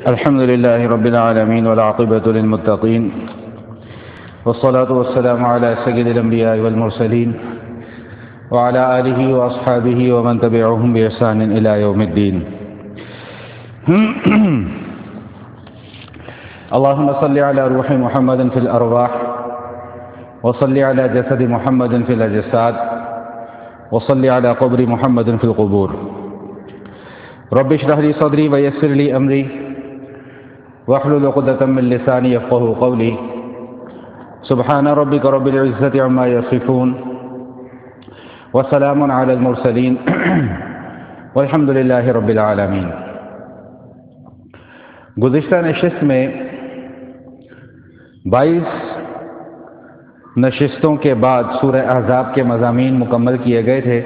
الحمد لله رب العالمين والعاقبة للمتقين والصلاة والسلام على سيد الأنبياء والمرسلين وعلى آله وأصحابه ومن تبعهم بإحسان إلى يوم الدين. اللهم صل على روح محمد في الأرواح وصل على جسد محمد في الأجساد وصل على قبر محمد في القبور. رب اشرح لي صدري ويسر لي أمري واحلل عقدة من لساني يفقهوا قولي. سبحان ربك رب العزة عما يصفون وسلام على المرسلين والحمد لله رب العالمين. گزشتہ نشست میں 22 نشستوں کے بعد سورہ احزاب کے مضامین مکمل کیے گئے تھے.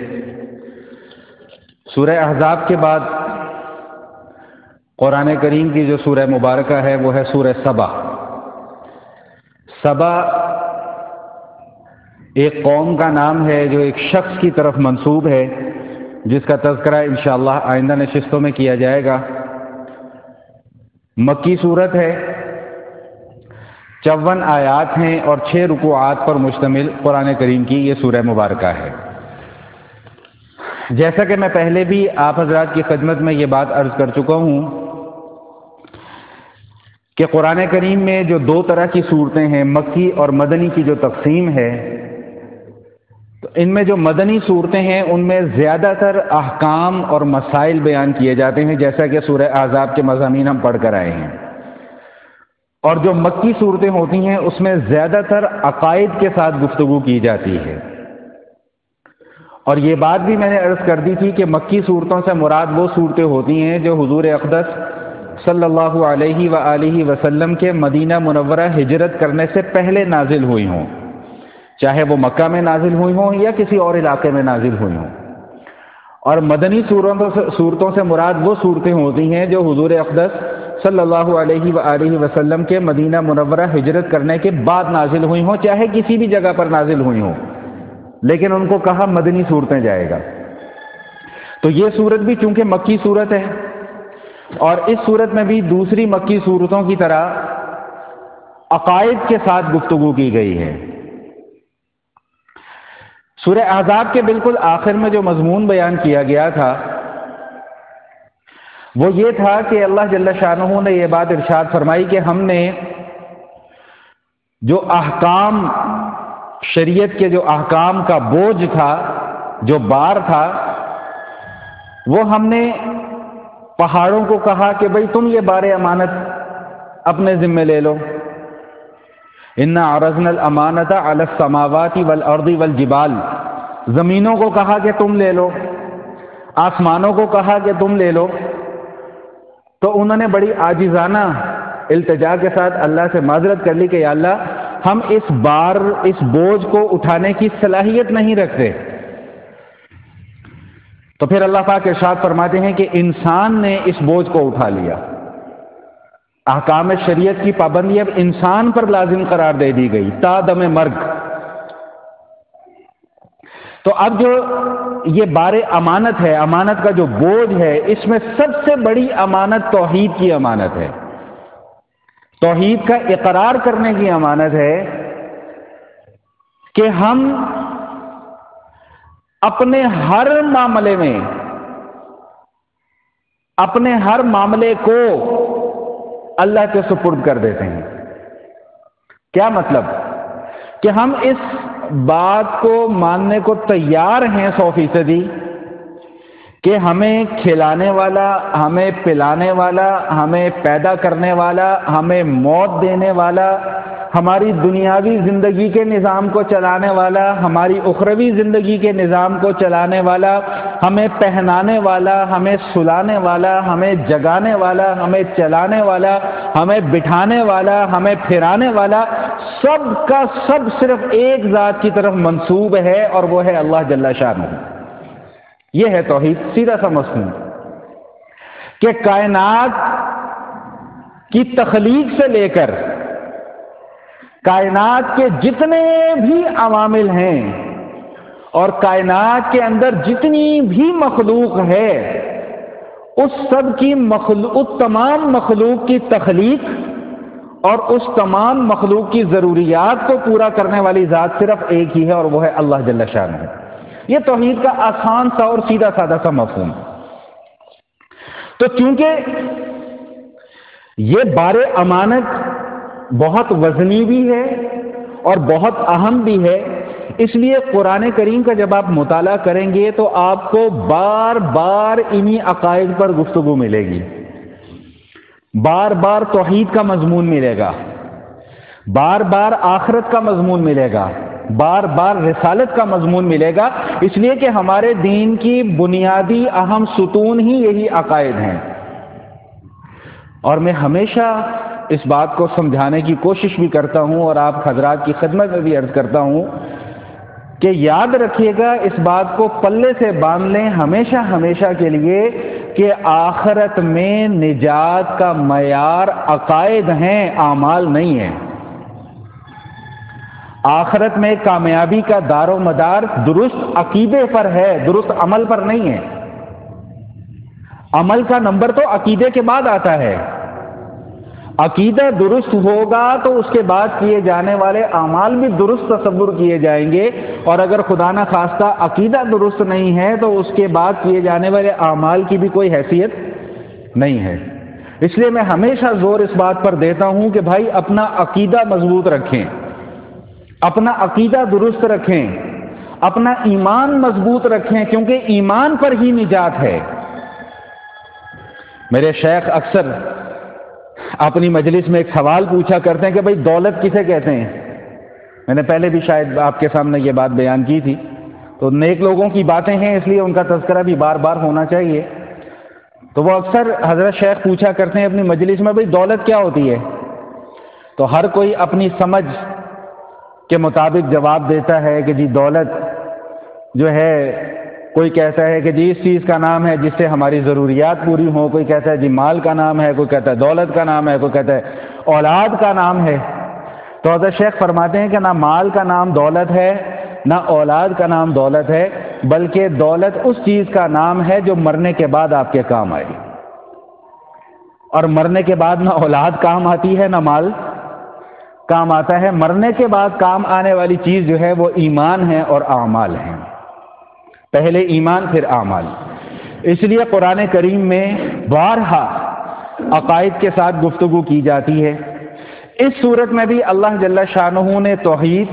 سورہ احزاب کے بعد قرآن کریم کی جو سورہ مبارکہ ہے وہ ہے سورہ سبا. سبا ایک قوم کا نام ہے جو ایک شخص کی طرف منسوب ہے جس کا تذکرہ انشاءاللہ آئندہ نشستوں میں کیا جائے گا. مکی صورت ہے، 54 آیات ہیں اور 6 رکوعات پر مشتمل قرآن کریم کی یہ سورہ مبارکہ ہے. جیسا کہ میں پہلے بھی آپ حضرات کی خدمت میں یہ بات عرض کر چکا ہوں کہ قرآن کریم میں جو 2 طرح کی صورتیں ہیں، مکی اور مدنی کی جو تقسیم ہے، تو ان میں جو مدنی صورتیں ہیں ان میں زیادہ تر احکام اور مسائل بیان کیے جاتے ہیں، جیسا کہ سورہ احزاب کے مضامین ہم پڑھ کر آئے ہیں. اور جو مکی صورتیں ہوتی ہیں اس میں زیادہ تر عقائد کے ساتھ گفتگو کی جاتی ہے. اور یہ بات بھی میں نے عرض کر دی تھی کہ مکی صورتوں سے مراد وہ صورتیں ہوتی ہیں جو حضور اقدس صلی اللہ علیہ وآلہ وسلم کے مدینہ منورہ ہجرت کرنے سے پہلے نازل ہوئی ہوں، چاہے وہ مکہ میں نازل ہوئی ہوں یا کسی اور علاقے میں نازل ہوئی ہوں. اور مدنی صورتوں سے مراد وہ صورتیں ہوتی ہیں جو حضور اقدس صلی اللہ علیہ وآلہ وسلم کے مدینہ منورہ ہجرت کرنے کے بعد نازل ہوئی ہوں، چاہے کسی بھی جگہ پر نازل ہوئی ہوں، لیکن ان کو کہا مدنی صورتیں جائے گا. تو یہ صورت بھی چونکہ مکی صورت ہے اور اس صورت میں بھی دوسری مکی صورتوں کی طرح عقائد کے ساتھ گفتگو کی گئی ہے. سورہ احزاب کے بالکل آخر میں جو مضمون بیان کیا گیا تھا وہ یہ تھا کہ اللہ جل شانہ نے یہ بات ارشاد فرمائی کہ ہم نے جو احکام، شریعت کے جو احکام کا بوجھ تھا، جو بار تھا، وہ ہم نے پہاڑوں کو کہا کہ بھئی تم یہ بار امانت اپنے ذمہ لے لو. اِنَّا عَرَضْنَا الْأَمَانَةَ عَلَى السَّمَاوَاتِ وَالْأَرْضِ وَالْجِبَالِ، زمینوں کو کہا کہ تم لے لو، آسمانوں کو کہا کہ تم لے لو. تو انہوں نے بڑی عاجزانہ التجا کے ساتھ اللہ سے معذرت کر لی کہ یا اللہ ہم اس بوجھ کو اٹھانے کی صلاحیت نہیں رکھتے. تو پھر اللہ پاک ارشاد فرماتے ہیں کہ انسان نے اس بوجھ کو اٹھا لیا. احکام شریعت کی پابندی اب انسان پر لازم قرار دے دی گئی تا دم مرگ. تو اب جو یہ بار امانت ہے، امانت کا جو بوجھ ہے، اس میں سب سے بڑی امانت توحید کی امانت ہے. توحید کا اقرار کرنے کی امانت ہے کہ ہم اپنے ہر معاملے میں، اپنے ہر معاملے کو اللہ کے سپرد کر دیتے ہیں. کیا مطلب؟ کہ ہم اس بات کو ماننے کو تیار ہیں 100% کہ ہمیں کھلانے والا، ہمیں پلانے والا، ہمیں پیدا کرنے والا، ہمیں موت دینے والا، ہماری دنیاوی زندگی کے نظام کو چلانے والا، ہماری اخروی زندگی کے نظام کو چلانے والا، ہمیں پہنانے والا، ہمیں سلانے والا، ہمیں جگانے والا، ہمیں چلانے والا، ہمیں بٹھانے والا، ہمیں پھرانے والا، سب کا سب صرف ایک ذات کی طرف منسوب ہے اور وہ ہے اللہ جل شانہ. یہ ہے توحید. سیدھا سا مفہوم کہ کائنات کی تخلیق سے لے کر کائنات کے جتنے بھی عوامل ہیں اور کائنات کے اندر جتنی بھی مخلوق ہے اس سب کی اس تمام مخلوق کی تخلیق اور اس تمام مخلوق کی ضروریات کو پورا کرنے والی ذات صرف ایک ہی ہے، اور وہ ہے اللہ جل شانہ ہے۔ یہ توحید کا آسان سا اور سیدھا سادہ سا مفہوم۔ تو چونکہ یہ بار امانت بہت وزنی بھی ہے اور بہت اہم بھی ہے، اس لیے قرآن کریم کا جب آپ مطالعہ کریں گے تو آپ کو بار بار انہی عقائد پر گفتگو ملے گی، بار بار توحید کا مضمون ملے گا، بار بار آخرت کا مضمون ملے گا، بار بار رسالت کا مضمون ملے گا، اس لیے کہ ہمارے دین کی بنیادی اہم ستون ہی یہی عقائد ہیں۔ اور میں ہمیشہ اس بات کو سمجھانے کی کوشش بھی کرتا ہوں اور آپ حضرات کی خدمت میں بھی عرض کرتا ہوں کہ یاد رکھیے گا، اس بات کو پلے سے باندھ لیں ہمیشہ ہمیشہ کے لیے کہ آخرت میں نجات کا معیار عقائد ہیں، اعمال نہیں ہیں۔ آخرت میں کامیابی کا دار و مدار درست عقیدے پر ہے، درست عمل پر نہیں ہے۔ عمل کا نمبر تو عقیدے کے بعد آتا ہے۔ عقیدہ درست ہوگا تو اس کے بعد کیے جانے والے اعمال بھی درست تصور کیے جائیں گے، اور اگر خدا نہ خواستہ عقیدہ درست نہیں ہے تو اس کے بعد کیے جانے والے اعمال کی بھی کوئی حیثیت نہیں ہے۔ اس لیے میں ہمیشہ زور اس بات پر دیتا ہوں کہ بھائی اپنا عقیدہ مضبوط رکھیں، اپنا عقیدہ درست رکھیں، اپنا ایمان مضبوط رکھیں، کیونکہ ایمان پر ہی نجات ہے۔ میرے شیخ اکثر اپنی مجلس میں ایک سوال پوچھا کرتے ہیں کہ بھائی دولت کسے کہتے ہیں؟ میں نے پہلے بھی شاید آپ کے سامنے یہ بات بیان کی تھی، تو نیک لوگوں کی باتیں ہیں اس لیے ان کا تذکرہ بھی بار بار ہونا چاہیے۔ تو وہ اکثر حضرت شیخ پوچھا کرتے ہیں اپنی مجلس میں، بھائی دولت کیا ہوتی ہے؟ تو ہر کوئی اپنی سمجھ کے مطابق جواب دیتا ہے کہ جی دولت جو ہے، کوئی کہتا ہے کہ جی اس چیز کا نام ہے جس سے ہماری ضروریات پوری ہوں، کوئی کہتا ہے جی مال کا نام ہے، کوئی کہتا ہے دولت کا نام ہے، کوئی کہتا ہے اولاد کا نام ہے۔ تو حضرت شیخ فرماتے ہیں کہ نہ مال کا نام دولت ہے، نہ اولاد کا نام دولت ہے، بلکہ دولت اس چیز کا نام ہے جو مرنے کے بعد آپ کے کام آئے، اور مرنے کے بعد نہ اولاد کام آتی ہے نہ مال کام آتا ہے۔ مرنے کے بعد کام آنے والی چیز جو ہے وہ ایمان ہے اور اعمال ہیں، پہلے ایمان پھر اعمال۔ اس لیے قرآن کریم میں بارہا عقائد کے ساتھ گفتگو کی جاتی ہے۔ اس صورت میں بھی اللہ جل شانہ نے توحید،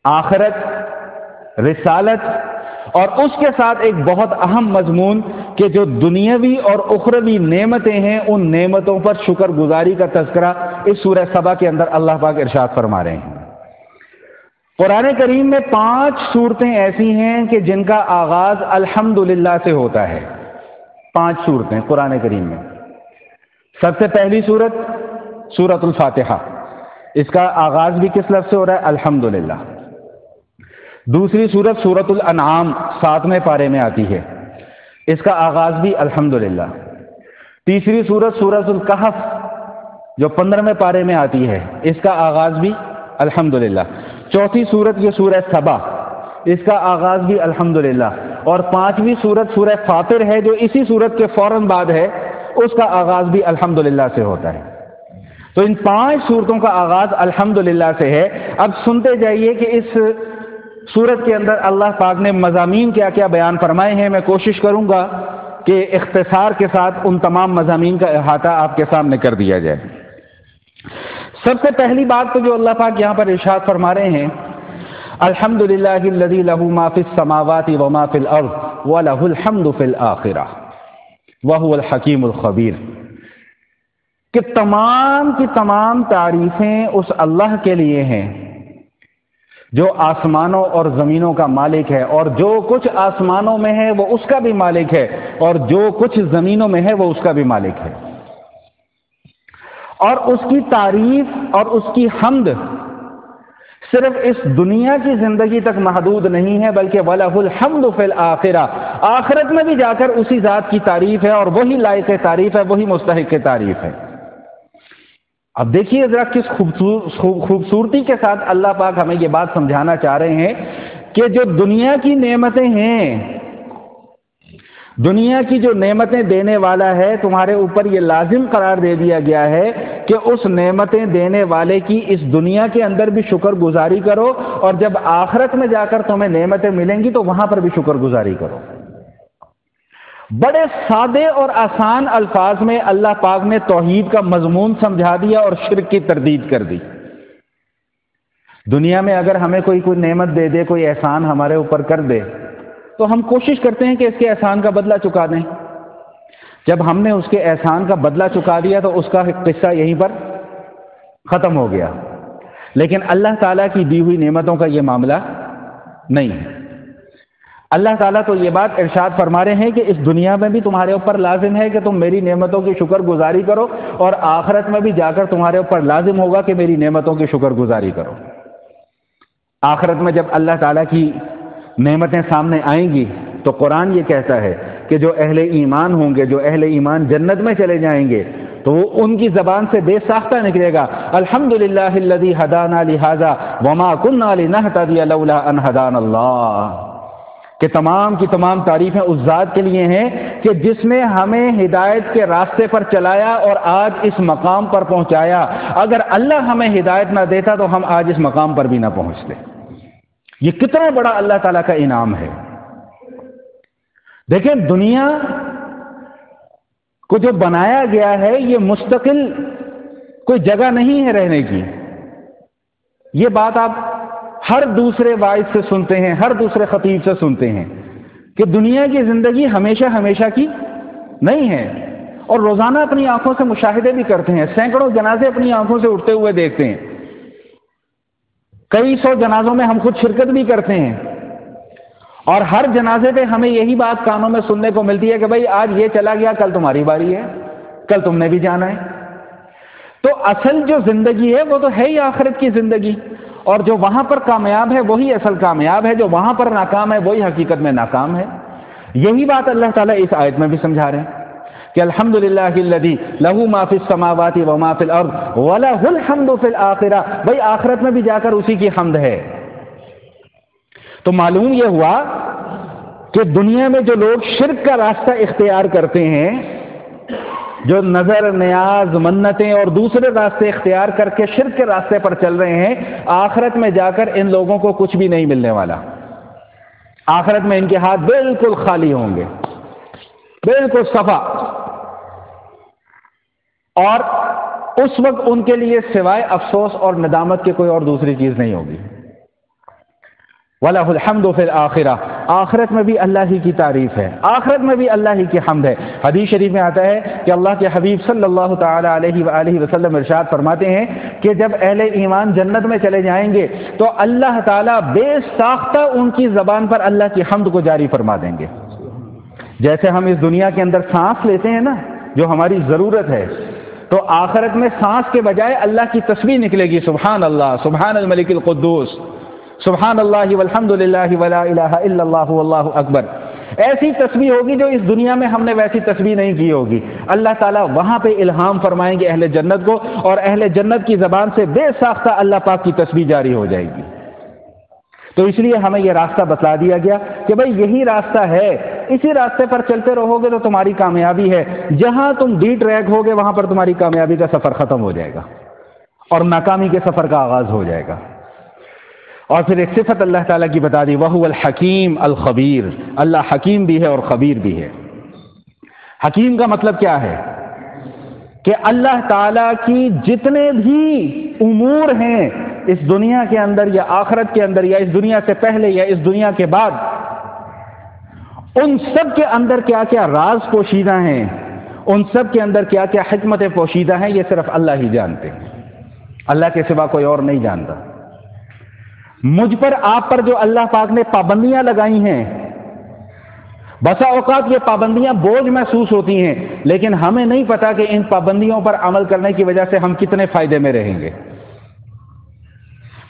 آخرت، رسالت اور اس کے ساتھ ایک بہت اہم مضمون کہ جو دنیاوی اور اخروی نعمتیں ہیں ان نعمتوں پر شکر گزاری کا تذکرہ اس سورہ سبا کے اندر اللہ پاک ارشاد فرما رہے ہیں۔ قرآن کریم میں 5 صورتیں ایسی ہیں کہ جن کا آغاز الحمدللہ سے ہوتا ہے۔ 5 صورتیں قرآن کریم میں۔ سب سے پہلی صورت سورۃ الفاتحہ، اس کا آغاز بھی کس لفظ سے ہو رہا ہے؟ الحمدللہ۔ دوسری صورت سورۃ الانعام 7ویں پارے میں آتی ہے، اس کا آغاز بھی الحمدللہ۔ تیسری صورت سورۃ الکہف جو 15ویں پارے میں آتی ہے، اس کا آغاز بھی الحمدللہ۔ چوتھی صورت یہ سورہ سبا، اس کا آغاز بھی الحمدللہ۔ اور 5ویں صورت سورہ فاطر ہے جو اسی صورت کے فوراً بعد ہے، اس کا آغاز بھی الحمدللہ سے ہوتا ہے۔ تو ان 5 صورتوں کا آغاز الحمدللہ سے ہے۔ اب سنتے جائیے کہ اس صورت کے اندر اللہ پاک نے مضامین کیا کیا بیان فرمائے ہیں۔ میں کوشش کروں گا کہ اختصار کے ساتھ ان تمام مضامین کا احاطہ آپ کے سامنے کر دیا جائے۔ سب سے پہلی بات تو جو اللہ پاک یہاں پر ارشاد فرما رہے ہیں، الحمدللہ الذی لہ ما فی السماوات وما فی الارض ولہ الحمد فی الآخرہ وہو الحکیم الخبیر، کہ تمام کی تمام تعریفیں اس اللہ کے لیے ہیں جو آسمانوں اور زمینوں کا مالک ہے، اور جو کچھ آسمانوں میں ہے وہ اس کا بھی مالک ہے، اور جو کچھ زمینوں میں ہے وہ اس کا بھی مالک ہے۔ اور اس کی تعریف اور اس کی حمد صرف اس دنیا کی زندگی تک محدود نہیں ہے، بلکہ وَلَهُ الْحَمْدُ فِي الْآخِرَةِ، آخرت میں بھی جا کر اسی ذات کی تعریف ہے، اور وہی لائق تعریف ہے، وہی مستحق تعریف ہے۔ اب دیکھیے ذرا کس خوبصورتی کے ساتھ اللہ پاک ہمیں یہ بات سمجھانا چاہ رہے ہیں کہ جو دنیا کی نعمتیں ہیں، دنیا کی جو نعمتیں دینے والا ہے تمہارے اوپر یہ لازم قرار دے دیا گیا ہے کہ اس نعمتیں دینے والے کی اس دنیا کے اندر بھی شکر گزاری کرو، اور جب آخرت میں جا کر تمہیں نعمتیں ملیں گی تو وہاں پر بھی شکر گزاری کرو۔ بڑے سادے اور آسان الفاظ میں اللہ پاک نے توحید کا مضمون سمجھا دیا اور شرک کی تردید کر دی۔ دنیا میں اگر ہمیں کوئی نعمت دے دے، کوئی احسان ہمارے اوپر کر دے، تو ہم کوشش کرتے ہیں کہ اس کے احسان کا بدلہ چکا دیں۔ جب ہم نے اس کے احسان کا بدلہ چکا دیا تو اس کا قصہ یہیں پر ختم ہو گیا۔ لیکن اللہ تعالیٰ کی دی ہوئی نعمتوں کا یہ معاملہ نہیں ہے۔ اللہ تعالیٰ تو یہ بات ارشاد فرما رہے ہیں کہ اس دنیا میں بھی تمہارے اوپر لازم ہے کہ تم میری نعمتوں کی شکر گزاری کرو، اور آخرت میں بھی جا کر تمہارے اوپر لازم ہوگا کہ میری نعمتوں کی شکر گزاری کرو۔ آخرت میں جب اللہ تعالیٰ کی نعمتیں سامنے آئیں گی تو قرآن یہ کہتا ہے کہ جو اہل ایمان ہوں گے، جو اہل ایمان جنت میں چلے جائیں گے، تو وہ ان کی زبان سے بے ساختہ نکلے گا، الحمدللہ الذی ہدانا لہذا وما کننا لنہتدی لولا ان ہدانا اللہ، کہ تمام کی تمام تعریفیں اس ذات کے لیے ہیں کہ جس نے ہمیں ہدایت کے راستے پر چلایا اور آج اس مقام پر پہنچایا۔ اگر اللہ ہمیں ہدایت نہ دیتا تو ہم آج اس مقام پر بھی نہ پہنچتے۔ یہ کتنا بڑا اللہ تعالیٰ کا انعام ہے۔ دیکھیں، دنیا کو جو بنایا گیا ہے یہ مستقل کوئی جگہ نہیں ہے رہنے کی۔ یہ بات آپ ہر دوسرے واعظ سے سنتے ہیں، ہر دوسرے خطیب سے سنتے ہیں کہ دنیا کی زندگی ہمیشہ ہمیشہ کی نہیں ہے، اور روزانہ اپنی آنکھوں سے مشاہدے بھی کرتے ہیں، سینکڑوں جنازے اپنی آنکھوں سے اٹھتے ہوئے دیکھتے ہیں، کئی سو جنازوں میں ہم خود شرکت بھی کرتے ہیں، اور ہر جنازے پہ ہمیں یہی بات کانوں میں سننے کو ملتی ہے کہ بھائی آج یہ چلا گیا، کل تمہاری باری ہے، کل تم نے بھی جانا ہے۔ تو اصل جو زندگی ہے وہ تو ہے ہی آخرت کی زندگی، اور جو وہاں پر کامیاب ہے وہی اصل کامیاب ہے، جو وہاں پر ناکام ہے وہی حقیقت میں ناکام ہے۔ یہی بات اللہ تعالیٰ اس آیت میں بھی سمجھا رہے ہیں کہ الحمدللہ الذی لہ ما فی السماوات و ما فی الارض ولہ الحمد فی الآخرہ، بھائی آخرت میں بھی جا کر اسی کی حمد ہے۔ تو معلوم یہ ہوا کہ دنیا میں جو لوگ شرک کا راستہ اختیار کرتے ہیں، جو نظر نیاز منتیں اور دوسرے راستے اختیار کر کے شرک کے راستے پر چل رہے ہیں، آخرت میں جا کر ان لوگوں کو کچھ بھی نہیں ملنے والا۔ آخرت میں ان کے ہاتھ بالکل خالی ہوں گے، بالکل صفا، اور اس وقت ان کے لیے سوائے افسوس اور ندامت کے کوئی اور دوسری چیز نہیں ہوگی۔ وَلَهُ الْحَمْدُ فِي الْآخِرَةِ، آخرت میں بھی اللہ ہی کی تعریف ہے، آخرت میں بھی اللہ ہی کی حمد ہے۔ حدیث شریف میں آتا ہے کہ اللہ کے حبیب صلی اللہ تعالی علیہ وآلہ وسلم ارشاد فرماتے ہیں کہ جب اہل ایمان جنت میں چلے جائیں گے تو اللہ تعالیٰ بے ساختہ ان کی زبان پر اللہ کی حمد کو جاری فرما دیں گے۔ جیسے ہم اس دنیا کے اندر سانس لیتے ہیں نا، جو ہماری ضرورت ہے، تو آخرت میں سانس کے بجائے اللہ کی تسبیح نکلے گی، سبحان اللہ، سبحان الملک القدوس، سبحان اللہ والحمد للہ ولا الہ الا اللہ واللہ اکبر۔ ایسی تسبیح ہوگی جو اس دنیا میں ہم نے ویسی تسبیح نہیں کی ہوگی۔ اللہ تعالیٰ وہاں پہ الہام فرمائیں گے اہل جنت کو، اور اہل جنت کی زبان سے بے ساختہ اللہ پاک کی تسبیح جاری ہو جائے گی۔ تو اس لیے ہمیں یہ راستہ بتلا دیا گیا کہ بھائی یہی راستہ ہے، اسی راستے پر چلتے رہو گے تو تمہاری کامیابی ہے۔ جہاں تم ڈی ٹریک ہوگے وہاں پر تمہاری کامیابی کا سفر ختم ہو جائے گا اور ناکامی کے سفر کا آغاز ہو جائے گا۔ اور پھر ایک صفت اللہ تعالیٰ کی بتا دی، وَهُوَ الْحَكِيمُ الْخَبِيرُ، اللہ حکیم بھی ہے اور خبیر بھی ہے۔ حکیم کا مطلب کیا ہے؟ کہ اللہ تعالیٰ کی جتنے بھی امور ہیں اس دنیا کے اندر یا آخرت کے اندر، یا اس دنیا سے پہلے یا اس دنیا کے بعد، ان سب کے اندر کیا کیا راز پوشیدہ ہیں، ان سب کے اندر کیا کیا حکمتیں پوشیدہ ہیں، یہ صرف اللہ ہی جانتے ہیں، اللہ کے سوا کوئی اور نہیں جانتا۔ مجھ پر آپ پر جو اللہ پاک نے پابندیاں لگائی ہیں، بسا اوقات یہ پابندیاں بوجھ محسوس ہوتی ہیں، لیکن ہمیں نہیں پتا کہ ان پابندیوں پر عمل کرنے کی وجہ سے ہم کتنے فائدے میں رہیں گے۔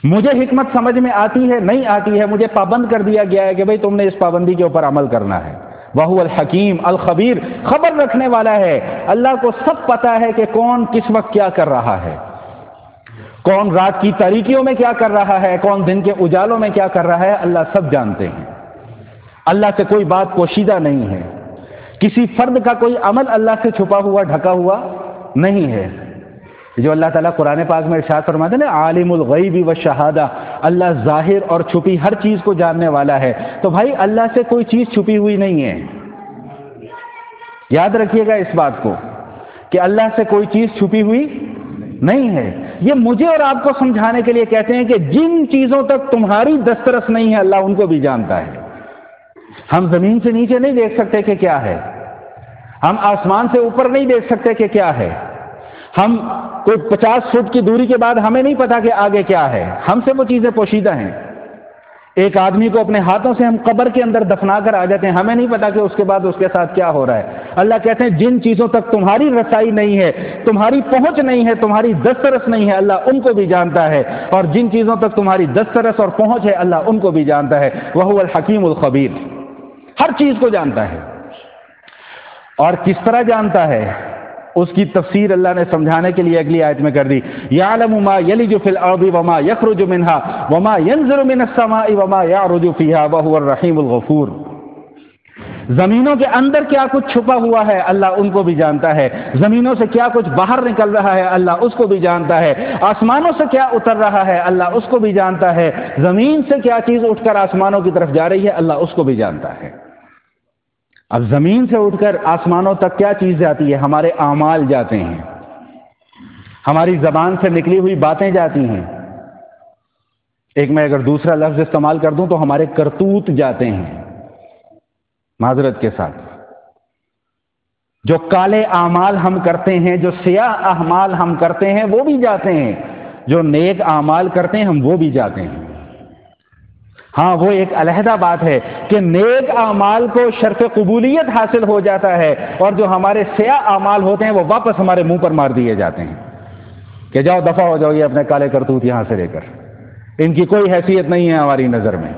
مجھے حکمت سمجھ میں آتی ہے نہیں آتی ہے، مجھے پابند کر دیا گیا ہے کہ بھئی تم نے اس پابندی کے اوپر عمل کرنا ہے۔ وَهُوَ الْحَكِيمُ الْخَبِيرُ، خبر رکھنے والا ہے، اللہ کو سب پتا ہے کہ کون کس وقت کیا کر رہا ہے، کون رات کی تاریکیوں میں کیا کر رہا ہے، کون دن کے اجالوں میں کیا کر رہا ہے، اللہ سب جانتے ہیں۔ اللہ سے کوئی بات پوشیدہ نہیں ہے۔ کسی فرد کا کوئی عمل اللہ سے چھپا ہوا ڈھکا ہوا نہیں ہے. جو اللہ تعالیٰ قرآن پاک میں ارشاد فرماتے ہیں نا عالم الغیب والشہادہ، اللہ ظاہر اور چھپی ہر چیز کو جاننے والا ہے. تو بھائی اللہ سے کوئی چیز چھپی ہوئی نہیں ہے. یاد رکھیے گا اس بات کو کہ اللہ سے کوئی چیز چھپی ہوئی نہیں ہے. یہ مجھے اور آپ کو سمجھانے کے لیے کہتے ہیں کہ جن چیزوں تک تمہاری دسترس نہیں ہے اللہ ان کو بھی جانتا ہے. ہم زمین سے نیچے نہیں دیکھ سکتے کہ کیا ہے، ہم آسمان سے اوپر نہیں دیکھ سکتے کہ کیا ہے، ہم کوئی 50 فٹ کی دوری کے بعد ہمیں نہیں پتا کہ آگے کیا ہے، ہم سے وہ چیزیں پوشیدہ ہیں. ایک آدمی کو اپنے ہاتھوں سے ہم قبر کے اندر دفنا کر آ جاتے ہیں، ہمیں نہیں پتا کہ اس کے بعد اس کے ساتھ کیا ہو رہا ہے. اللہ کہتے ہیں جن چیزوں تک تمہاری رسائی نہیں ہے، تمہاری پہنچ نہیں ہے، تمہاری دسترس نہیں ہے، اللہ ان کو بھی جانتا ہے. اور جن چیزوں تک تمہاری دسترس اور پہنچ ہے اللہ ان کو بھی جانتا ہے. وَهُوَ الْحَكِيمُ الْخَبِيرُ، ہر چیز کو جانتا ہے. اور کس طرح جانتا ہے اس کی تفسیر اللہ نے سمجھانے کے لیے اگلی آیت میں کر دی. یعلم ما یلج فی الارض وما یخرج منها وما ينزل من السماء وما يعرج فيها وهو الرحیم الغفور. زمینوں کے اندر کیا کچھ چھپا ہوا ہے اللہ ان کو بھی جانتا ہے. زمینوں سے کیا کچھ باہر نکل رہا ہے اللہ اس کو بھی جانتا ہے. آسمانوں سے کیا اتر رہا ہے اللہ اس کو بھی جانتا ہے. زمین سے کیا چیز اٹھ کر آسمانوں کی طرف جا رہی ہے اللہ اس کو بھی جانتا ہے. اب زمین سے اٹھ کر آسمانوں تک کیا چیز جاتی ہے؟ ہمارے اعمال جاتے ہیں، ہماری زبان سے نکلی ہوئی باتیں جاتی ہیں. ایک میں اگر دوسرا لفظ استعمال کر دوں تو ہمارے کرتوت جاتے ہیں. معذرت کے ساتھ جو کالے اعمال ہم کرتے ہیں، جو سیاہ اعمال ہم کرتے ہیں وہ بھی جاتے ہیں، جو نیک اعمال کرتے ہیں ہم وہ بھی جاتے ہیں. ہاں وہ ایک علیحدہ بات ہے کہ نیک اعمال کو شرف قبولیت حاصل ہو جاتا ہے اور جو ہمارے سیاہ اعمال ہوتے ہیں وہ واپس ہمارے منہ پر مار دیے جاتے ہیں کہ جاؤ دفع ہو جاؤ، یہ اپنے کالے کرتوت یہاں سے لے کر، ان کی کوئی حیثیت نہیں ہے ہماری نظر میں.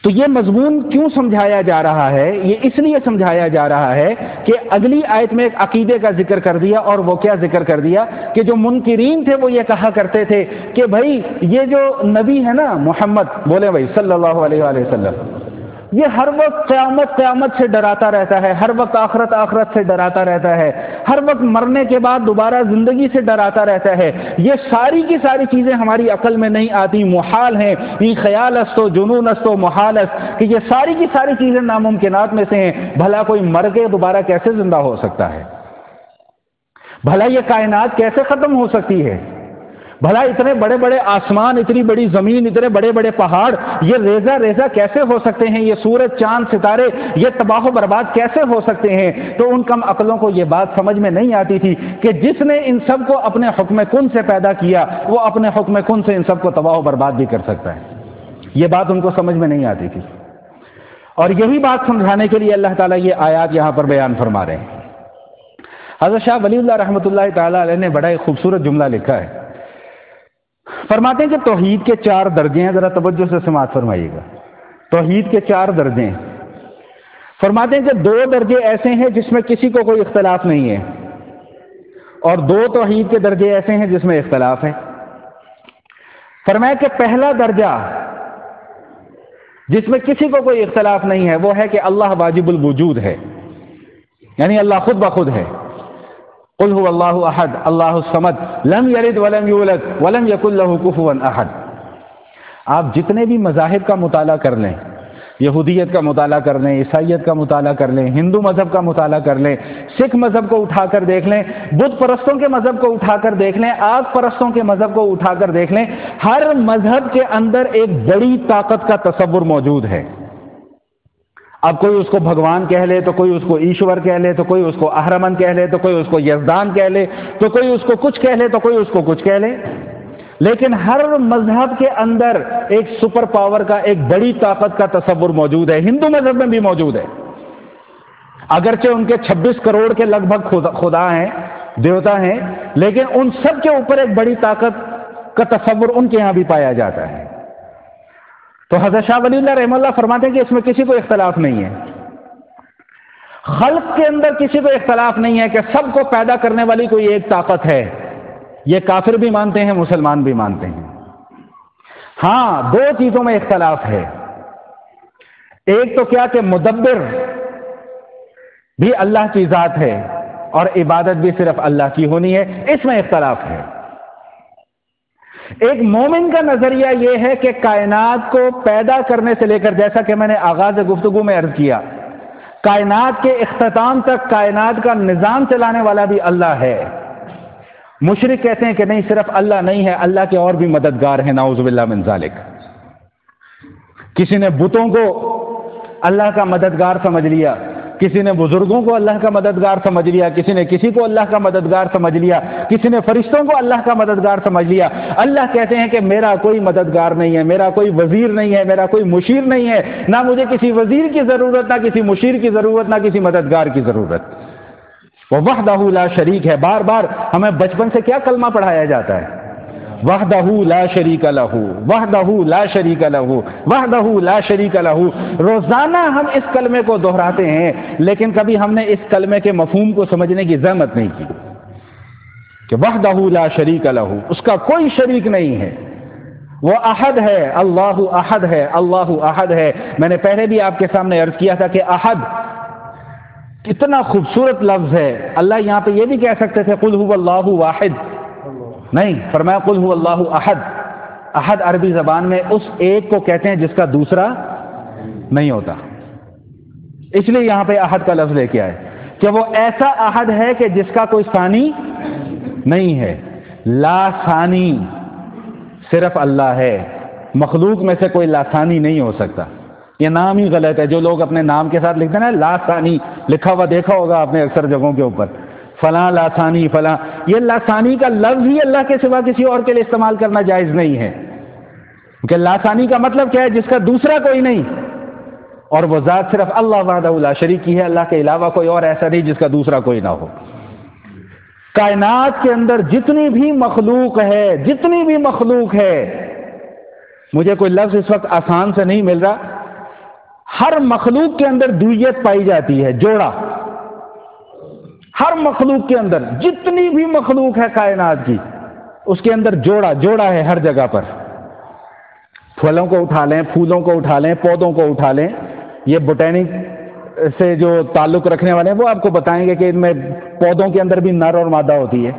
تو یہ مضمون کیوں سمجھایا جا رہا ہے؟ یہ اس لیے سمجھایا جا رہا ہے کہ اگلی آیت میں ایک عقیدے کا ذکر کر دیا. اور وہ کیا ذکر کر دیا کہ جو منکرین تھے وہ یہ کہا کرتے تھے کہ بھائی یہ جو نبی ہے نا محمد، بولے بھائی صلی اللہ علیہ وآلہ وسلم، یہ ہر وقت قیامت سے ڈراتا رہتا ہے، ہر وقت آخرت سے ڈراتا رہتا ہے، ہر وقت مرنے کے بعد دوبارہ زندگی سے ڈراتا رہتا ہے. یہ ساری کی ساری چیزیں ہماری عقل میں نہیں آتی، محال ہیں. یہ خیال است و جنون است و محال است کہ یہ ساری کی ساری چیزیں ناممکنات میں سے ہیں. بھلا کوئی مر کے دوبارہ کیسے زندہ ہو سکتا ہے؟ بھلا یہ کائنات کیسے ختم ہو سکتی ہے؟ بھلا اتنے بڑے بڑے آسمان، اتنی بڑی زمین، اتنے بڑے بڑے پہاڑ یہ ریزہ ریزہ کیسے ہو سکتے ہیں؟ یہ سورج چاند ستارے یہ تباہ و برباد کیسے ہو سکتے ہیں؟ تو ان کم عقلوں کو یہ بات سمجھ میں نہیں آتی تھی کہ جس نے ان سب کو اپنے حکم کن سے پیدا کیا وہ اپنے حکم کن سے ان سب کو تباہ و برباد بھی کر سکتا ہے. یہ بات ان کو سمجھ میں نہیں آتی تھی. اور یہی بات سمجھانے کے لیے اللہ تعالیٰ یہ آیات یہاں پر بیان فرما رہے ہیں. حضرت شاہ ولی اللہ رحمۃ اللہ تعالیٰ علیہ نے بڑا ایک خوبصورت جملہ لکھا ہے. فرماتے ہیں کہ توحید کے 4 درجے ہیں. ذرا توجہ سے سماعت فرمائیے گا. توحید کے 4 درجے ہیں. فرماتے ہیں کہ 2 درجے ایسے ہیں جس میں کسی کو کوئی اختلاف نہیں ہے، اور 2 توحید کے درجے ایسے ہیں جس میں اختلاف ہے. فرمایا کہ پہلا درجہ جس میں کسی کو کوئی اختلاف نہیں ہے وہ ہے کہ اللہ واجب الوجود ہے، یعنی اللہ خود بخود ہے. قل هو اللہ احد اللہ الصمد لم یلد ولم یولد ولم یکن له کفوا احد. آپ جتنے بھی مذاہب کا مطالعہ کر لیں، یہودیت کا مطالعہ کر لیں، عیسائیت کا مطالعہ کر لیں، ہندو مذہب کا مطالعہ کر لیں، سکھ مذہب کو اٹھا کر دیکھ لیں، بدھ پرستوں کے مذہب کو اٹھا کر دیکھ لیں، آگ پرستوں کے مذہب کو اٹھا کر دیکھ لیں، ہر مذہب کے اندر ایک بڑی طاقت کا تصور موجود ہے. اب کوئی اس کو بھگوان کہہ لے تو کوئی اس کو ایشور کہہ لے، تو کوئی اس کو اہرمن کہہ لے، تو کوئی اس کو یزدان کہہ لے، تو کوئی اس کو کچھ کہہ لے، تو کوئی اس کو کچھ کہہ لے. لیکن ہر مذہب کے اندر ایک سپر پاور کا، ایک بڑی طاقت کا تصور موجود ہے. ہندو مذہب میں بھی موجود ہے، اگرچہ ان کے 26 کروڑ کے لگ بھگ خدا ہیں، دیوتا ہیں، لیکن ان سب کے اوپر ایک بڑی طاقت کا تصور ان کے یہاں بھی پایا جاتا ہے. تو حضرت شاہ ولی اللہ رحمہ اللہ فرماتے ہیں کہ اس میں کسی کو اختلاف نہیں ہے. خلق کے اندر کسی کو اختلاف نہیں ہے کہ سب کو پیدا کرنے والی کوئی ایک طاقت ہے. یہ کافر بھی مانتے ہیں، مسلمان بھی مانتے ہیں. ہاں 2 چیزوں میں اختلاف ہے. ایک تو کیا کہ مدبر بھی اللہ کی ذات ہے اور عبادت بھی صرف اللہ کی ہونی ہے، اس میں اختلاف ہے۔ ایک مومن کا نظریہ یہ ہے کہ کائنات کو پیدا کرنے سے لے کر، جیسا کہ میں نے آغاز گفتگو میں عرض کیا، کائنات کے اختتام تک کائنات کا نظام چلانے والا بھی اللہ ہے۔ مشرک کہتے ہیں کہ نہیں، صرف اللہ نہیں ہے، اللہ کے اور بھی مددگار ہیں، نعوذ باللہ من ذالک۔ کسی نے بتوں کو اللہ کا مددگار سمجھ لیا، کسی نے بزرگوں کو اللہ کا مددگار سمجھ لیا، کسی نے کسی کو اللہ کا مددگار سمجھ لیا، کسی نے فرشتوں کو اللہ کا مددگار سمجھ لیا۔ اللہ کہتے ہیں کہ میرا کوئی مددگار نہیں ہے، میرا کوئی وزیر نہیں ہے، میرا کوئی مشیر نہیں ہے، نہ مجھے کسی وزیر کی ضرورت، نہ کسی مشیر کی ضرورت، نہ کسی مددگار کی ضرورت۔ وہ وحدہ لا شریک ہے۔ بار بار ہمیں بچپن سے کیا کلمہ پڑھایا جاتا ہے؟ وحدہ لا شریک لہ، وحدہ لا شریک لہ، وحدہ لا شریک لہ۔ روزانہ ہم اس کلمے کو دہراتے ہیں، لیکن کبھی ہم نے اس کلمے کے مفہوم کو سمجھنے کی زحمت نہیں کی کہ وحدہ لا شریک لہ، اس کا کوئی شریک نہیں ہے، وہ احد ہے، اللہ احد ہے، اللہ احد ہے۔ میں نے پہلے بھی آپ کے سامنے عرض کیا تھا کہ احد کتنا خوبصورت لفظ ہے۔ اللہ یہاں پہ یہ بھی کہہ سکتے تھے قل هو اللہ واحد، نہیں، فرمایا قل هو اللہ احد۔ احد عربی زبان میں اس ایک کو کہتے ہیں جس کا دوسرا نہیں ہوتا، اس لیے یہاں پہ احد کا لفظ لے کے آئے کہ وہ ایسا احد ہے کہ جس کا کوئی ثانی نہیں ہے۔ لا ثانی صرف اللہ ہے، مخلوق میں سے کوئی لا ثانی نہیں ہو سکتا۔ یہ نام ہی غلط ہے، جو لوگ اپنے نام کے ساتھ لکھتے ہیں نا لا ثانی لکھا ہوا دیکھا ہوگا آپ نے اکثر جگہوں کے اوپر، فلاں لا ثانی فلاں، یہ لا ثانی کا لفظ ہی اللہ کے سوا کسی اور کے لیے استعمال کرنا جائز نہیں ہے، کیونکہ لا ثانی کا مطلب کیا ہے؟ جس کا دوسرا کوئی نہیں، اور وہ ذات صرف اللہ وحدہ لا شریک کی ہے، اللہ کے علاوہ کوئی اور ایسا نہیں جس کا دوسرا کوئی نہ ہو۔ کائنات کے اندر جتنی بھی مخلوق ہے، جتنی بھی مخلوق ہے، مجھے کوئی لفظ اس وقت آسان سے نہیں مل رہا، ہر مخلوق کے اندر دوئیت پائی جاتی ہے، جوڑا۔ ہر مخلوق کے اندر، جتنی بھی مخلوق ہے کائنات کی، اس کے اندر جوڑا ہے ہر جگہ پر۔ پھلوں کو اٹھا لیں، پھولوں کو اٹھا لیں، پودوں کو اٹھا لیں، یہ بوٹینک سے جو تعلق رکھنے والے ہیں وہ آپ کو بتائیں گے کہ ان میں پودوں کے اندر بھی نر اور مادہ ہوتی ہے۔